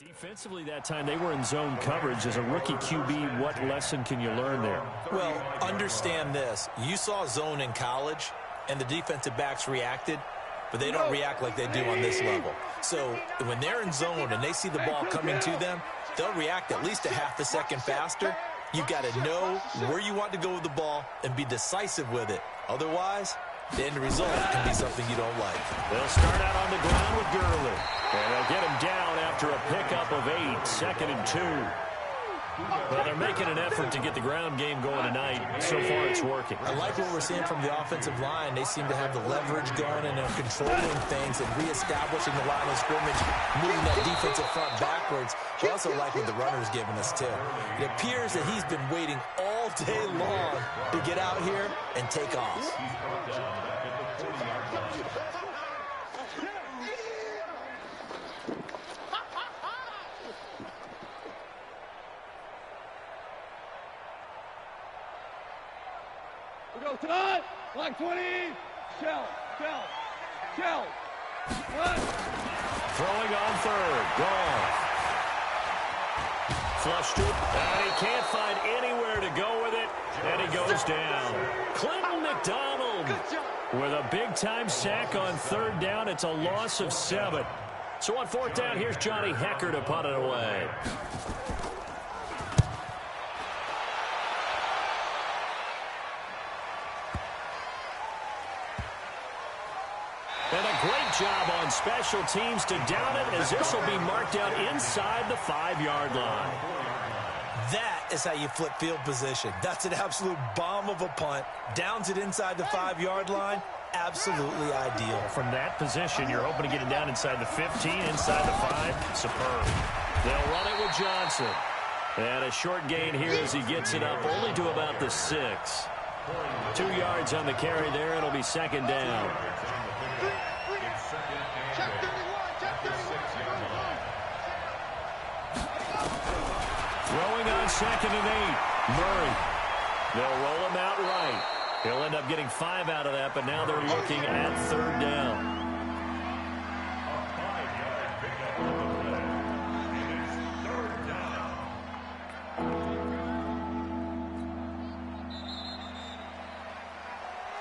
Defensively that time, they were in zone coverage. As a rookie QB, what lesson can you learn there? Well, understand this. You saw zone in college, and the defensive backs reacted, but they don't react like they do on this level. So when they're in zone and they see the ball coming to them, they'll react at least a half a second faster. You've got to know where you want to go with the ball and be decisive with it. Otherwise, the end result can be something you don't like. They'll start out on the ground with Gurley. And they'll get him down after a pickup of 8, 2nd and 2. Well, they're making an effort to get the ground game going tonight. So far, it's working. I like what we're seeing from the offensive line. They seem to have the leverage going and they're controlling things and reestablishing the line of scrimmage, moving that defensive front backwards. I also like what the runner's giving us, too. It appears that he's been waiting all day long to get out here and take off. Tonight, like 20, shell. Throwing on third, gone. Flushed it, and he can't find anywhere to go with it, and he goes down. Clinton McDonald with a big-time sack on 3rd down. It's a loss of 7. So on 4th down, here's Johnny Hecker to punt it away. And a great job on special teams to down it, as this will be marked out inside the 5-yard line. That is how you flip field position. That's an absolute bomb of a punt. Downs it inside the 5-yard line. Absolutely ideal. From that position, you're hoping to get it down inside the 15, inside the 5. Superb. They'll run it with Johnson. And a short gain here as he gets it up only to about the 6. 2 yards on the carry there. It'll be 2nd down. Throwing on 2nd and 8. Murray. They'll roll him out right. He'll end up getting 5 out of that, but now they're looking at 3rd down.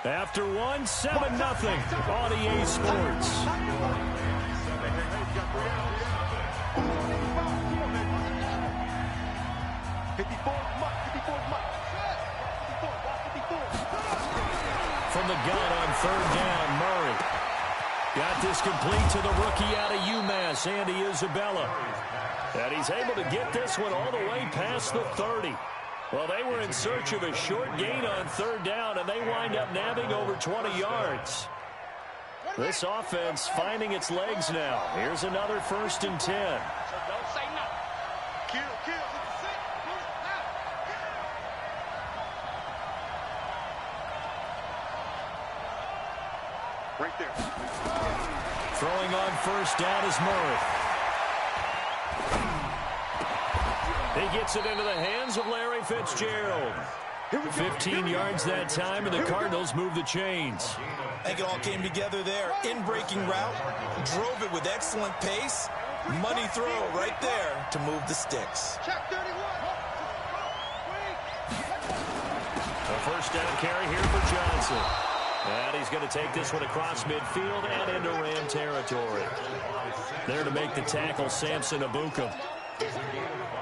After 1, 7-0 on EA Sports. From the gun on 3rd down, Murray. Got this complete to the rookie out of UMass, Andy Isabella. And he's able to get this one all the way past the 30. Well, they were in search of a short gain on 3rd down, and they wind up nabbing over 20 yards. This offense finding its legs now. Here's another 1st and 10. Right there. Throwing on 1st down is Murray. He gets it into the hands of Larry Fitzgerald. 15 yards that time, and the Cardinals move the chains. I think it all came together there. In-breaking route, drove it with excellent pace. Money throw right there to move the sticks. A 1st down carry here for Johnson. And he's going to take this one across midfield and into Ram territory. There to make the tackle, Samson Abukum.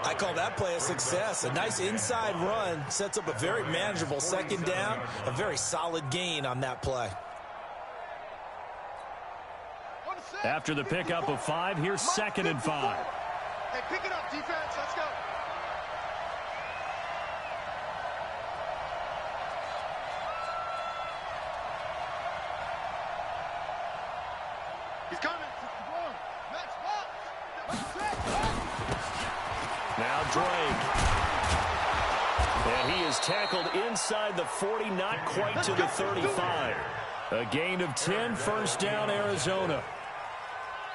I call that play a success. A nice inside run sets up a very manageable 2nd down. A very solid gain on that play. After the pickup of 5, here's 2nd and 5. Hey, pick it up, defense. Let's go. He's coming. Now Drake. And he is tackled inside the 40, not quite to the 35. A gain of 10, 1st down, Arizona.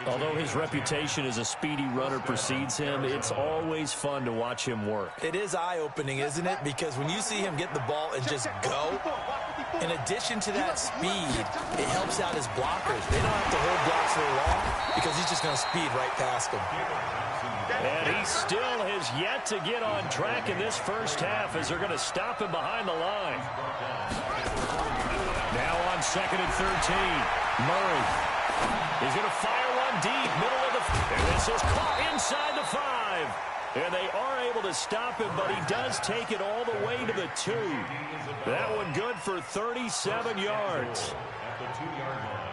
Although his reputation as a speedy runner precedes him, it's always fun to watch him work. It is eye-opening, isn't it? Because when you see him get the ball and just go, In addition to that speed, it helps out his blockers. They don't have to hold blocks very long because he's just going to speed right past them. And he still has yet to get on track in this first half as they're going to stop him behind the line. Now on 2nd and 13, Murray. He's going to fire one deep, middle of the... And this is caught inside the 5. And they are able to stop him, but he does take it all the way to the 2. That one good for 37 yards. At the 2-yard line.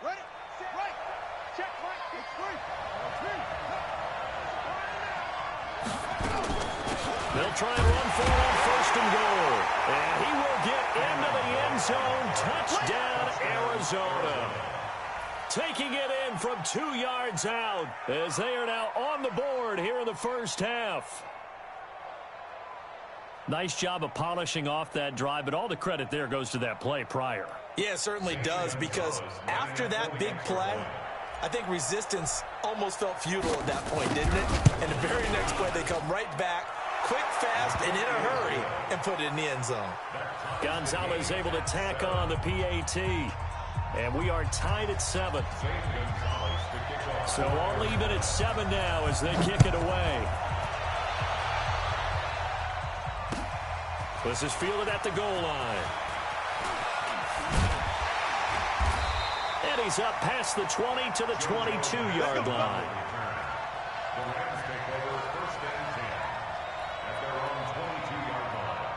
Ready, set, right, check, right, it's free. They'll try and run for it on 1st and goal. And he will get into the end zone. Touchdown, Arizona. Taking it in from 2 yards out as they are now on the board here in the first half. Nice job of polishing off that drive, but all the credit there goes to that play prior. Yeah, it certainly does, because after that big play, I think resistance almost felt futile at that point, didn't it? And the very next play, they come right back, quick, fast, and in a hurry, and put it in the end zone. Gonzalez able to tack on the PAT. And we are tied at 7. So all even at 7 now as they kick it away. This is fielded at the goal line. And he's up past the 20 to the 22-yard line. The Rams take over 1st and 10 at their own 22-yard line.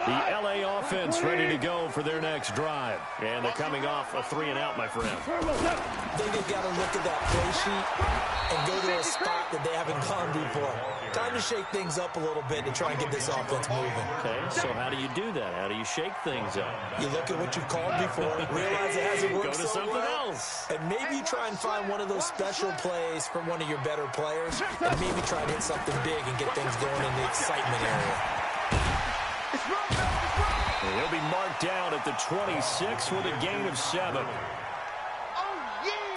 The L.A. offense ready to go for their next drive. And they're coming off a 3-and-out, my friend. I think they've got to look at that play sheet and go to a spot that they haven't gone before. Time to shake things up a little bit to try and get this offense moving. Okay, so how do you do that? How do you shake things up? You look at what you've called before, realize it hasn't worked Go to so something well, else. and maybe try and find one of those special plays from one of your better players, and maybe try and hit something big and get things going in the excitement area. He'll be marked down at the 26 with a gain of 7.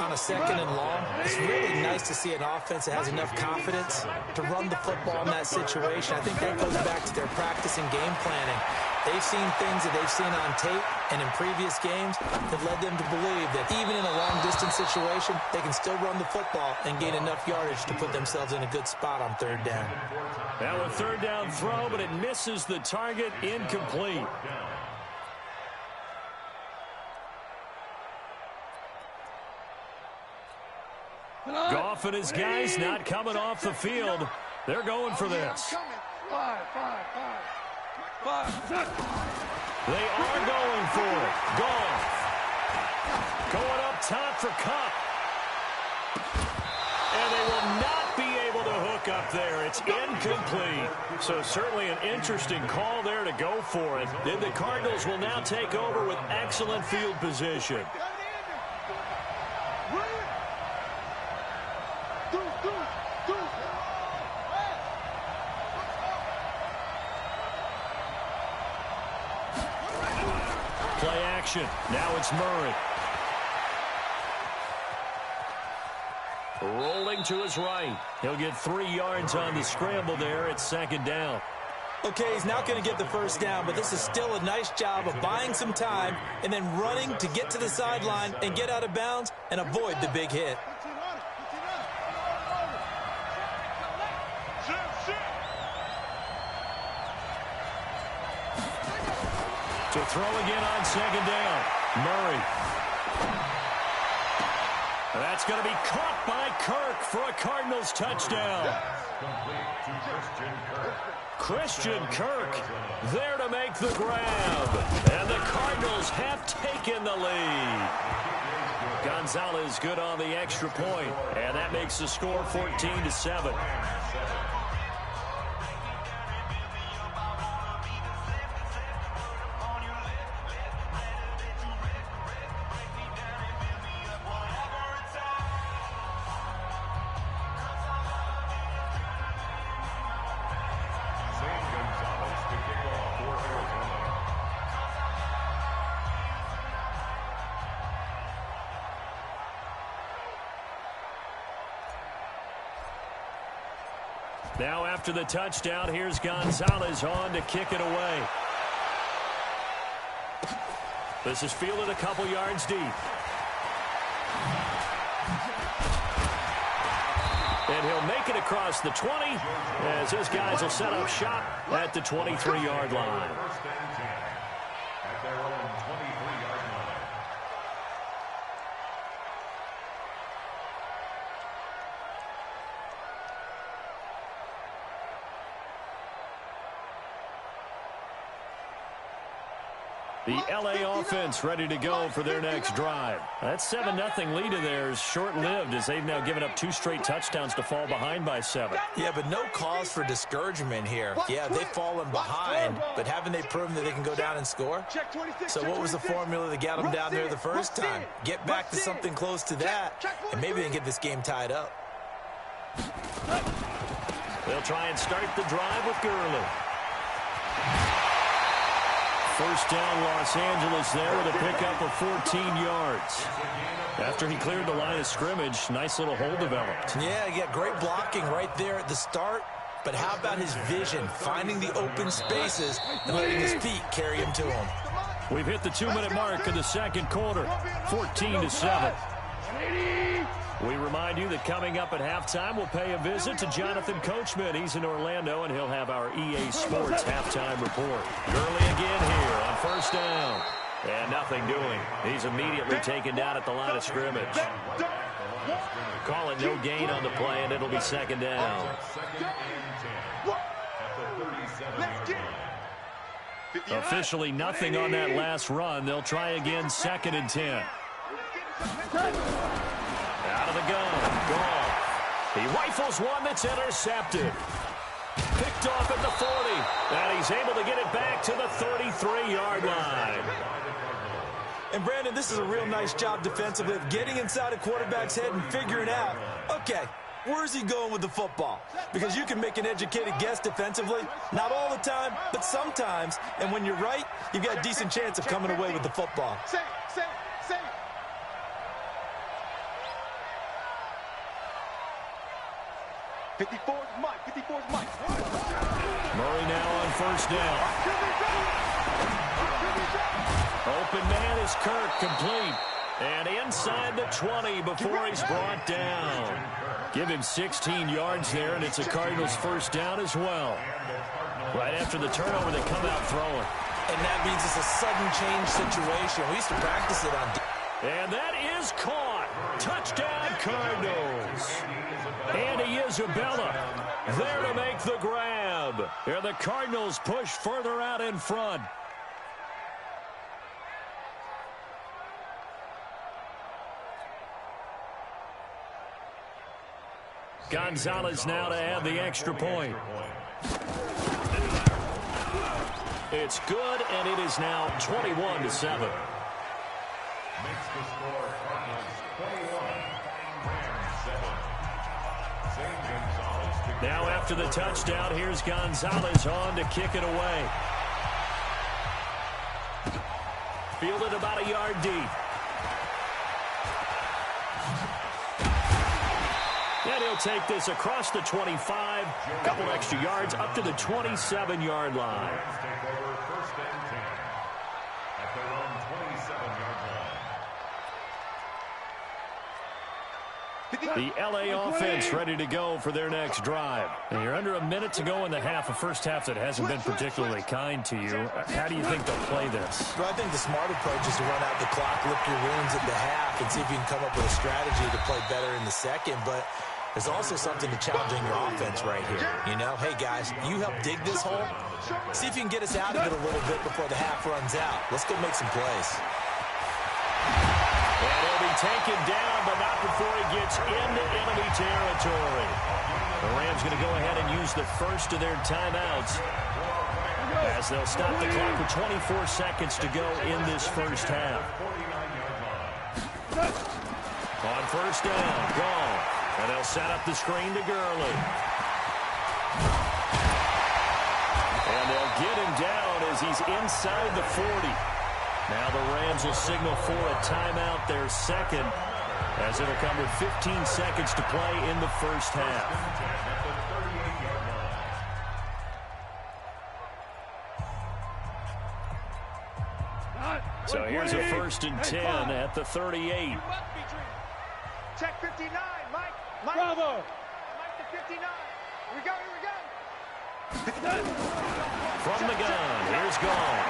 On a 2nd and long, it's really nice to see an offense that has enough confidence to run the football in that situation. I think that goes back to their practice and game planning. They've seen things that they've seen on tape and in previous games that led them to believe that even in a long-distance situation, they can still run the football and gain enough yardage to put themselves in a good spot on 3rd down. Now a 3rd down throw, but it misses the target, incomplete. Goff and his guys not coming off the field. They're going for this. They are going for it. Goff going up top for Cup. And they will not be able to hook up there. It's incomplete. So certainly an interesting call there to go for it. Then the Cardinals will now take over with excellent field position. Play action. Now it's Murray. Rolling to his right. He'll get 3 yards on the scramble there at 2nd down. Okay, he's not going to get the 1st down, but this is still a nice job of buying some time and then running to get to the sideline and get out of bounds and avoid the big hit. To throw again on 2nd down. Murray. That's going to be caught by Kirk for a Cardinals touchdown. Christian Kirk there to make the grab. And the Cardinals have taken the lead. Gonzalez good on the extra point. And that makes the score 14-7. Now after the touchdown, here's Gonzalez on to kick it away. This is fielded a couple yards deep. And he'll make it across the 20 as his guys will set up shop at the 23-yard line. First and 10 at their own 23-yard line. The LA offense ready to go for their next drive. That 7-0 lead of theirs short-lived as they've now given up 2 straight touchdowns to fall behind by 7. Yeah, but no cause for discouragement here. Yeah, they've fallen behind, but haven't they proven that they can go down and score? So what was the formula that got them down there the first time? Get back to something close to that, and maybe they can get this game tied up. They'll try and start the drive with Gurley. First down, Los Angeles there with a pickup of 14 yards. After he cleared the line of scrimmage, nice little hole developed. Yeah, he got great blocking right there at the start. But how about his vision, finding the open spaces and letting his feet carry him to him? We've hit the 2-minute mark of the second quarter, 14-7. We remind you that coming up at halftime, we'll pay a visit to Jonathan Coachman. He's in Orlando, and he'll have our EA Sports halftime report. Gurley again here on first down. And nothing doing. He's immediately taken down at the line of scrimmage. Call it no gain on the play, and it'll be second down. Officially nothing on that last run. They'll try again, 2nd and 10. Out of the gun, Goff. He rifles one that's intercepted. Picked off at the 40, and he's able to get it back to the 33-yard line. And, Brandon, this is a real nice job defensively of getting inside a quarterback's head and figuring out, okay, where's he going with the football? Because you can make an educated guess defensively. Not all the time, but sometimes. And when you're right, you've got a decent chance of coming away with the football. 54's Mike. 54's Mike. Murray now on first down. Open man is Kirk, complete. And inside the 20 before he's brought down. Give him 16 yards there, and it's a Cardinals first down as well. Right after the turnover, they come out throwing. And that means it's a sudden change situation. We used to practice it on... And that is caught. Touchdown, Cardinals. Andy Isabella there to make the grab. And the Cardinals push further out in front. Gonzalez now to add the extra point. It's good, and it is now 21-7. Makes the score Cardinals 21, Rams 7. Zane Gonzalez. Now after the touchdown, here's Gonzalez on to kick it away. Fielded about a yard deep. And he'll take this across the 25, a couple extra yards up to the 27-yard line. Rams take over first and 10 at their own 27-yard line. The LA offense ready to go for their next drive. And you're under a minute to go in the half, a first half that hasn't been particularly kind to you. How do you think they'll play this? Well, I think the smart approach is to run out the clock, lick your wounds at the half, and see if you can come up with a strategy to play better in the second. But there's also something to challenging your offense right here. You know, hey, guys, you help dig this hole. See if you can get us out of it a little bit before the half runs out. Let's go make some plays. And he'll be taken down, but not before he gets into enemy territory. The Rams going to go ahead and use the first of their timeouts as they'll stop the clock with 24 seconds to go in this first half. On first down, Goff. And they'll set up the screen to Gurley. And they'll get him down as he's inside the 40. Now the Rams will signal for a timeout, their second. as it'll come with 15 seconds to play in the first half. So here's a 1st and 10 at the 38. Check 59, Mike. Bravo. Mike to 59. Here we go. From the gun, here's Gone.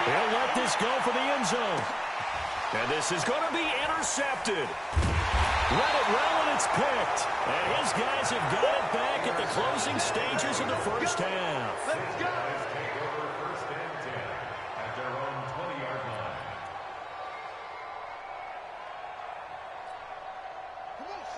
He'll let this go for the end zone. And this is going to be intercepted. Let it roll, and it's picked. And his guys have got it back at the closing stages of the first half. Let's go. Take over 1st and 10 at their own 20-yard line.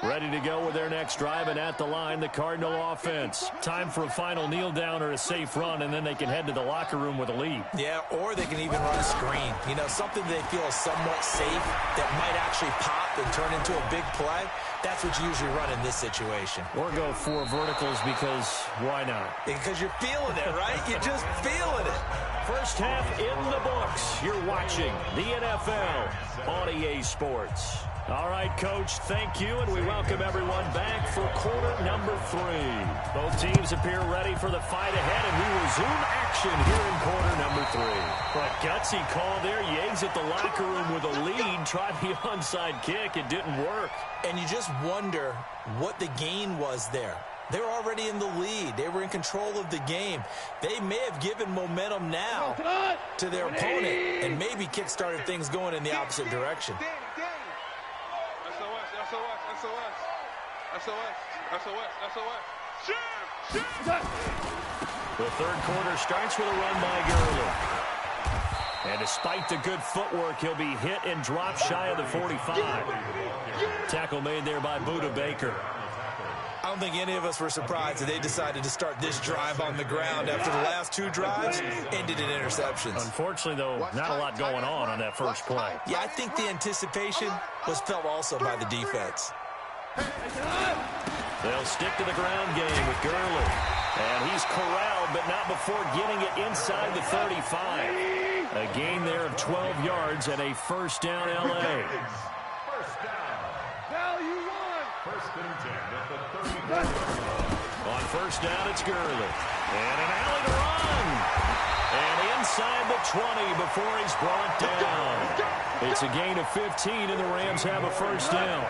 Ready to go with their next drive, and at the line, the Cardinal offense. Time for a final kneel down or a safe run, and then they can head to the locker room with a lead. Yeah, or they can even run a screen. You know, something they feel is somewhat safe that might actually pop and turn into a big play. That's what you usually run in this situation. Or go 4 verticals because why not? Because you're feeling it, right? You're just feeling it. First half in the books. You're watching the NFL on EA Sports. All right, Coach, thank you, and we welcome everyone back for quarter number 3. Both teams appear ready for the fight ahead, and we resume action here in quarter number 3. But gutsy call there. Yates at the locker room with a lead. Tried the onside kick. It didn't work. And you just wonder what the gain was there. They were already in the lead. They were in control of the game. They may have given momentum now to their opponent and maybe kick-started things going in the opposite direction. The third quarter starts with a run by Gurley. And despite the good footwork, he'll be hit and dropped shy of the 45. Tackle made there by Buda Baker. I don't think any of us were surprised that they decided to start this drive on the ground after the last 2 drives ended in interceptions. Unfortunately, though, not a lot going on that first play. Yeah, I think the anticipation was felt also by the defense. They'll stick to the ground game with Gurley. And he's corralled, but not before getting it inside the 35. A gain there of 12 yards and a first down L.A. First down. Value 1. 1st and 10 at the 30. On first down, it's Gurley. And an alley to run. And inside the 20 before he's brought down. It's a gain of 15, and the Rams have a first down.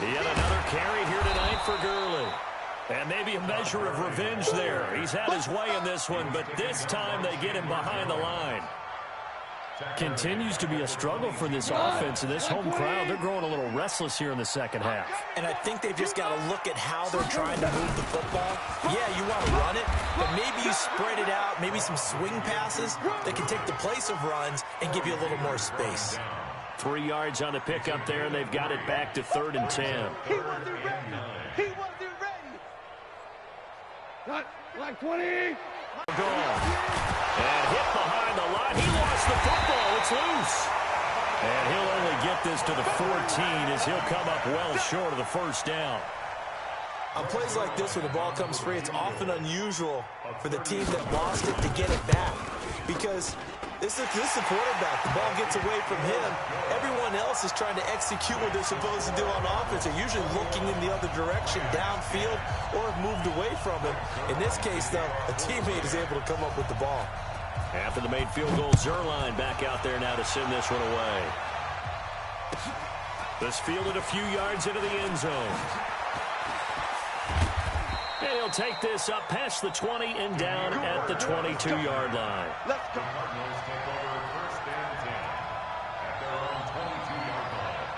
Yet another carry here tonight for Gurley. And maybe a measure of revenge there. He's had his way in this one, but this time they get him behind the line. Continues to be a struggle for this offense and this home crowd. They're growing a little restless here in the second half. And I think they've just got to look at how they're trying to move the football. Yeah, you want to run it, but maybe you spread it out, maybe some swing passes that can take the place of runs and give you a little more space. 3 yards on the pickup there, and they've got it back to 3rd and 10. He wasn't ready. He wasn't ready. Got like 20. Gone. And hit behind the line. He lost the football. It's loose. And he'll only get this to the 14 as he'll come up well short of the first down. On plays like this where the ball comes free, it's often unusual for the team that lost it to get it back. Because this is a quarterback. The ball gets away from him. Everyone else is trying to execute what they're supposed to do on offense. They're usually looking in the other direction, downfield, or have moved away from him. In this case, though, a teammate is able to come up with the ball. After the made field goal, Zerline back out there now to send this one away. This fielded a few yards into the end zone. And he'll take this up past the 20 and down at the 22-yard line. Let's go. Cardinals take over 1st and 10 at their own 22-yard line.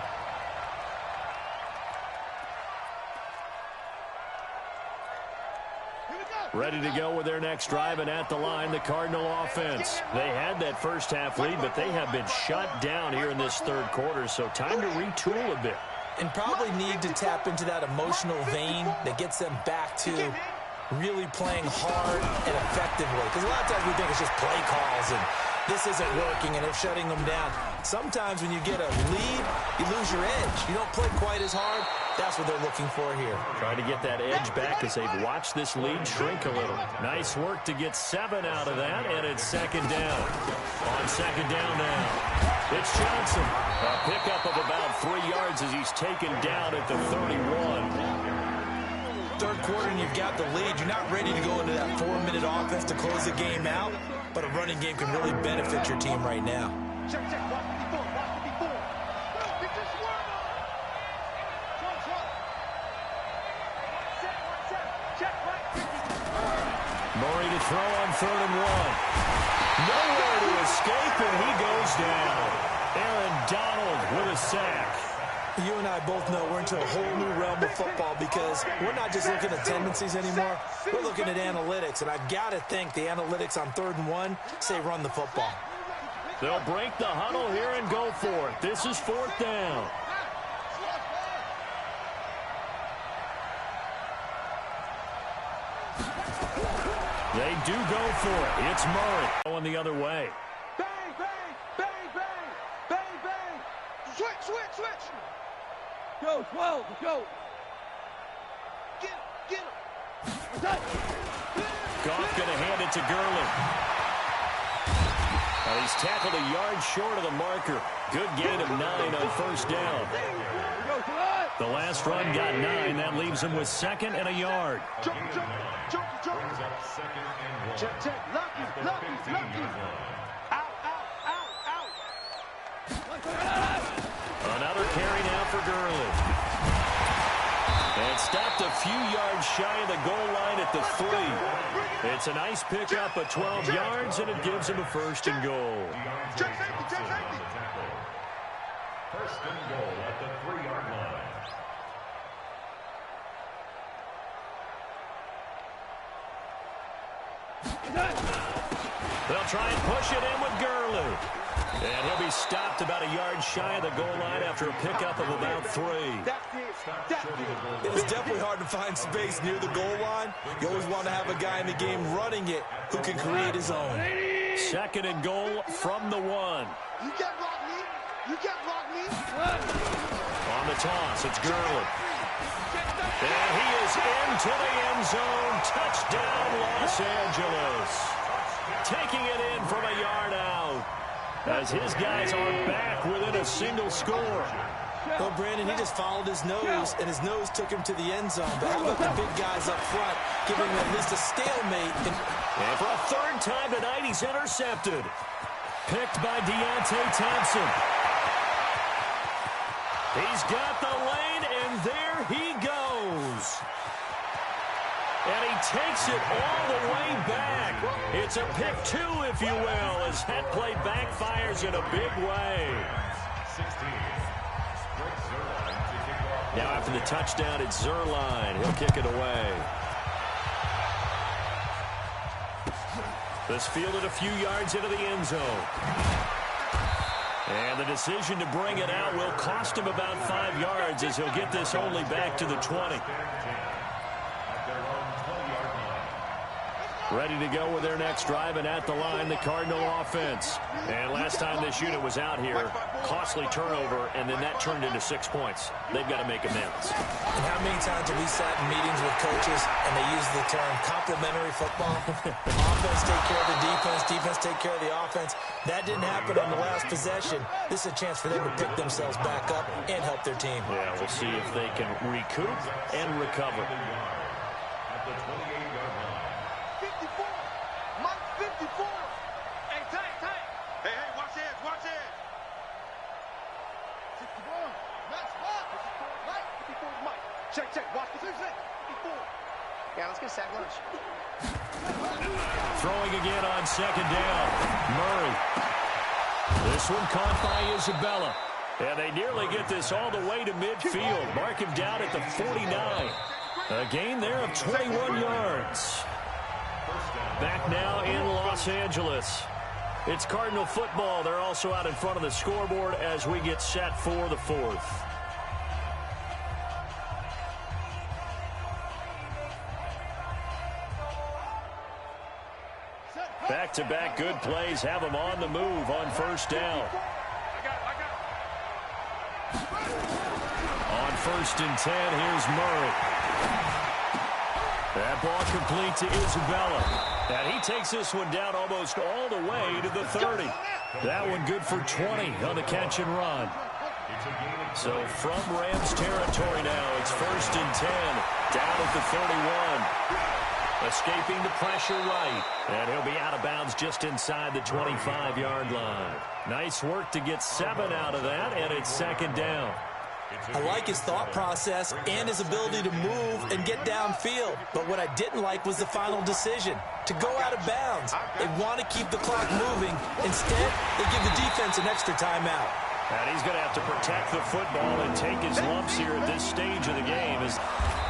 Here we go. Ready to go with their next drive, and at the line, the Cardinal offense. They had that first half lead, but they have been shut down here in this third quarter, so time to retool a bit. And probably need to tap into that emotional vein that gets them back to really playing hard and effectively. Because a lot of times we think it's just play calls and this isn't working, and they're shutting them down. Sometimes when you get a lead, you lose your edge. You don't play quite as hard. That's what they're looking for here. Trying to get that edge back as they've watched this lead shrink a little. Nice work to get 7 out of that, and it's second down. On second down now, it's Johnson. A pickup of about 3 yards as he's taken down at the 31. Third quarter and you've got the lead. You're not ready to go into that 4-minute offense to close the game out, but a running game can really benefit your team right now. Check, check, watch the before, watch the before. Get your swerve on. Check, right. Murray to throw on 3rd and 1. Nowhere to escape, and he goes down. Aaron Donald with a sack. You and I both know we're into a whole new realm of football because we're not just looking at tendencies anymore. We're looking at analytics, and I've got to think the analytics on 3rd and 1 say run the football. They'll break the huddle here and go for it. This is 4th down. They do go for it. It's Murray going the other way. Bang, bang, bang, bang, bang, bang. Switch. Go, 12, let's go. Get him. Goff going to hand it to Gurley. He's tackled a yard short of the marker. Good gain of 9 on 1st down. The last run got 9. That leaves him with 2nd and a yard. Jump. Check. Lucky. Out. Another carry now for Gurley. And stopped a few yards shy of the goal line at the 3. It's a nice pickup of 12 yards, and it gives him a 1st and goal. Check safety. 1st and goal at the 3-yard line. They'll try and push it in with Gurley. And he'll be stopped about a yard shy of the goal line after a pickup of about 3. It's definitely hard to find space near the goal line. You always want to have a guy in the game running it who can create his own. 2nd and goal from the 1. You can't block me. On the toss, it's Gurley. And he is into the end zone. Touchdown, Los Angeles. Taking it in from a yard out. As his guys are back within a single score. Well, Brandon, he just followed his nose, and his nose took him to the end zone. But how about the big guys up front, giving him at least a stalemate? And for a 3rd time tonight, he's intercepted. Picked by Deontay Thompson. He's got the lane, and there he goes. And he takes it all the way back. It's a pick 2, if you will, as that play backfires in a big way. 16. Now after the touchdown, it's Zerline. He'll kick it away. This fielded a few yards into the end zone. And the decision to bring it out will cost him about 5 yards as he'll get this only back to the 20. Ready to go with their next drive, and at the line, the Cardinal offense. And last time this unit was out here, costly turnover, and then that turned into 6 points. They've got to make amends. And how many times have we sat in meetings with coaches and they use the term complementary football? Offense take care of the defense take care of the offense. That didn't happen on the last possession. This is a chance for them to pick themselves back up and help their team. Yeah, we'll see if they can recoup and recover. At the 28-yard line. 54. Mike 54. Hey, tight. Hey, watch this. 61. Nice block. Mike 54 is Mike. Check. Watch the 54. Yeah, let's get a sack lunch. Throwing again on 2nd down. Murray. This one caught by Isabella. And they nearly get this all the way to midfield. Mark him down at the 49. A gain there of 21 yards. Back now in Los Angeles. It's Cardinal football. They're also out in front of the scoreboard as we get set for the 4th. Back Back-to-back good plays have him on the move on first down. On 1st and 10, here's Murray. That ball complete to Isabella. And he takes this one down almost all the way to the 30. That one good for 20 on the catch and run. So from Rams territory now, it's 1st and 10, down at the 31. Escaping the pressure right. And he'll be out of bounds just inside the 25-yard line. Nice work to get 7 out of that, and it's 2nd down. I like his thought process and his ability to move and get downfield. But what I didn't like was the final decision, to go out of bounds. They want to keep the clock moving. Instead, they give the defense an extra timeout. And he's going to have to protect the football and take his lumps here at this stage of the game.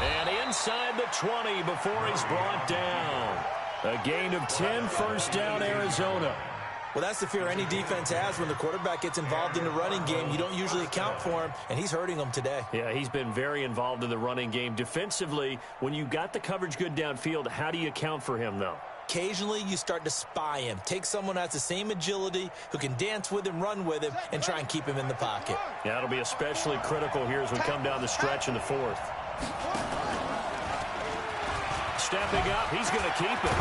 And inside the 20 before he's brought down. A gain of 10, 1st down, Arizona. Well, that's the fear any defense has when the quarterback gets involved in the running game. You don't usually account for him, and he's hurting them today. Yeah, he's been very involved in the running game. Defensively, when you got the coverage good downfield, how do you account for him, though? Occasionally, you start to spy him. Take someone who has the same agility, who can dance with him, run with him, and try and keep him in the pocket. Yeah, it'll be especially critical here as we come down the stretch in the 4th. Stepping up, he's going to keep it.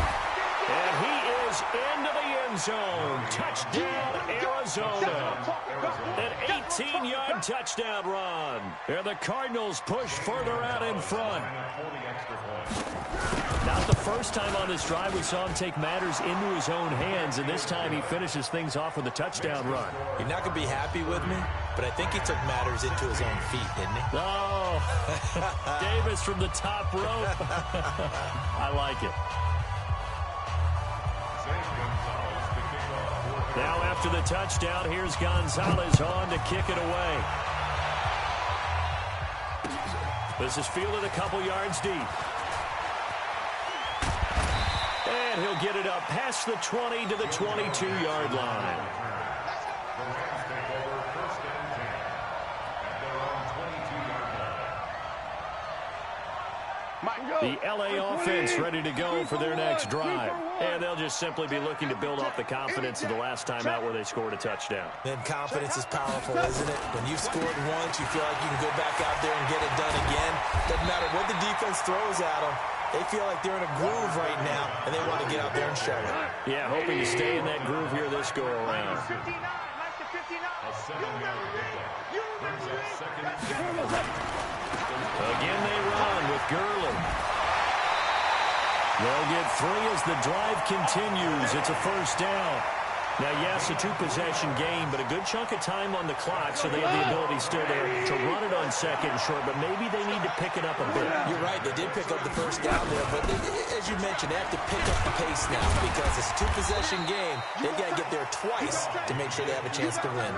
And he is into the end zone. Touchdown, Arizona. An 18-yard touchdown run. And the Cardinals push further out in front. Not the first time on this drive we saw him take matters into his own hands, and this time he finishes things off with a touchdown run. You're not going to be happy with me, but I think he took matters into his own feet, didn't he? Oh, Davis from the top rope. I like it. Now after the touchdown, here's Gonzalez on to kick it away. This is fielded a couple yards deep. And he'll get it up past the 20 to the 22-yard line. The Rams take over 1st and 10 at their own 22-yard line. The L.A. offense ready to go for their next drive. And they'll just simply be looking to build off the confidence of the last time out where they scored a touchdown. Then confidence is powerful, isn't it? When you've scored once, you feel like you can go back out there and get it done again. Doesn't matter what the defense throws at them. They feel like they're in a groove right now, and they want to get out there and show it. Yeah, hoping to stay in that groove here this go-around. A 7-yard pickup brings up 2nd and 10. Again they run with Gurley. They'll get 3 as the drive continues. It's a 1st down. Now, yes, a 2-possession game, but a good chunk of time on the clock, so they have the ability still there to run it on 2nd and short, but maybe they need to pick it up a bit. You're right, they did pick up the 1st down there, but as you mentioned, they have to pick up the pace now because it's a 2-possession game. They've got to get there twice to make sure they have a chance to win.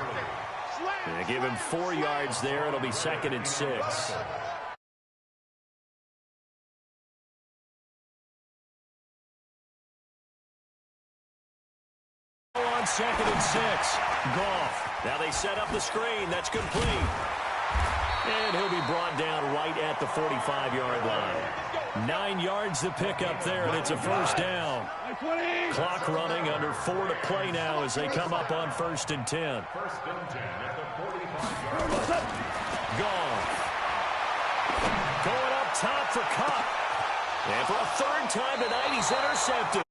They give him 4 yards there. It'll be 2nd and 6. On 2nd and 6. Goff. Now they set up the screen. That's complete. And he'll be brought down right at the 45-yard line. 9 yards to pick up there, and it's a 1st down. Clock running, under 4 to play now as they come up on 1st and 10. 1st and 10 at the 45-yard line. Goff. Going up top for Cup. And for a 3rd time tonight, he's intercepted.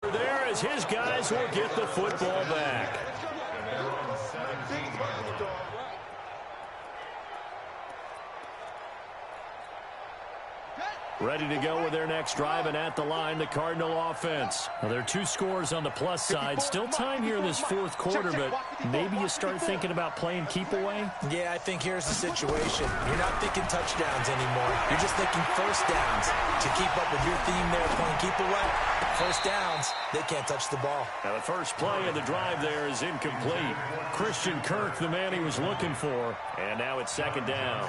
There as his guys will get the football back. Ready to go with their next drive, and at the line, the Cardinal offense. Well, there are 2 scores on the plus side. Still time here in this 4th quarter, but maybe you start thinking about playing keep away? Yeah, I think here's the situation. You're not thinking touchdowns anymore. You're just thinking 1st downs. To keep up with your theme there, playing keep away, 1st downs, they can't touch the ball. Now, the first play of the drive there is incomplete. Christian Kirk, the man he was looking for, and now it's 2nd down.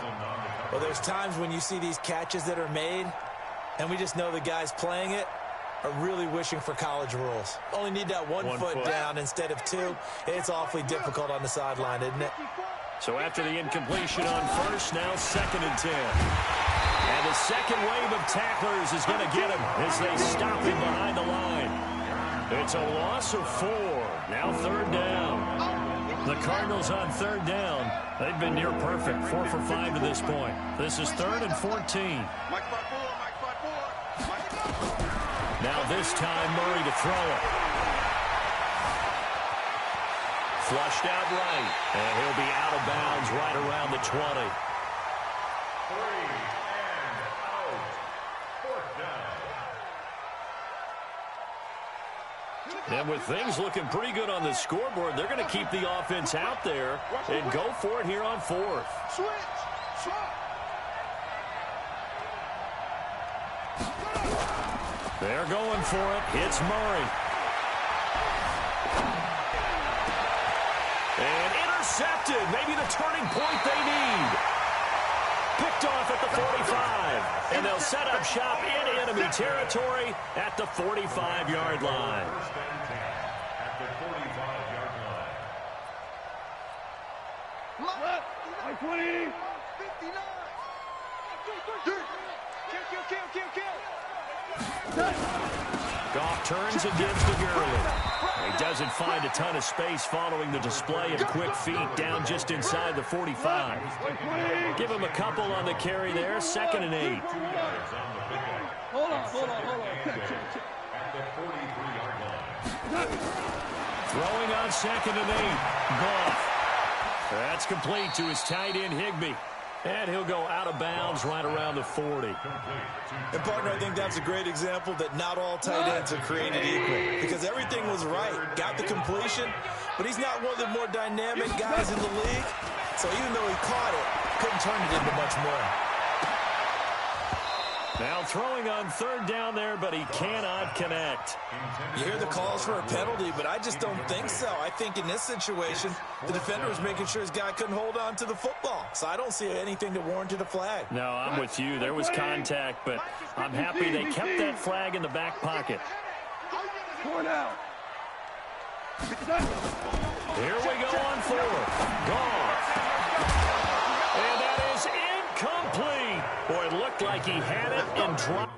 Well, there's times when you see these catches that are made, and we just know the guys playing it are really wishing for college rules. Only need that one foot down instead of 2. It's awfully difficult on the sideline, isn't it? So after the incompletion on 1st, now 2nd and 10. And the second wave of tacklers is going to get him as they stop him behind the line. It's a loss of 4. Now third down. The Cardinals on third down. They've been near perfect. 4 for 5 to this point. This is 3rd and 14. Now this time, Murray to throw it. Flushed out right. And he'll be out of bounds right around the 20. 3 and out. 4th down. And with things looking pretty good on the scoreboard, they're going to keep the offense out there and go for it here on 4th. Switch. They're going for it. Hits Murray. And intercepted. Maybe the turning point they need. Picked off at the 45. And they'll set up shop in enemy territory at the 45-yard line. 1st and 10 at the 45-yard line. Like 20. 59. Kill. Goff turns and gives to Gurley. He doesn't find a ton of space following the display of quick feet down just inside the 45. Give him a couple on the carry there. 2nd and 8. 2 yards on the pickup. Hold on. At the 43-yard line. Throwing on 2nd and 8. Goff. That's complete to his tight end, Higbee. And he'll go out of bounds right around the 40. And, partner, I think that's a great example that not all tight ends are created equal. Because everything was right. Got the completion, but he's not one of the more dynamic guys in the league. So even though he caught it, couldn't turn it into much more. Now throwing on 3rd down there, but he cannot connect. You hear the calls for a penalty, but I just don't think so. I think in this situation, the defender was making sure his guy couldn't hold on to the football. So I don't see anything that warranted a flag. No, I'm with you. There was contact, but I'm happy they kept that flag in the back pocket. 4 now. Here we go on 4th. Goff. And that is incomplete. Boy, it looked like he had it and dropped.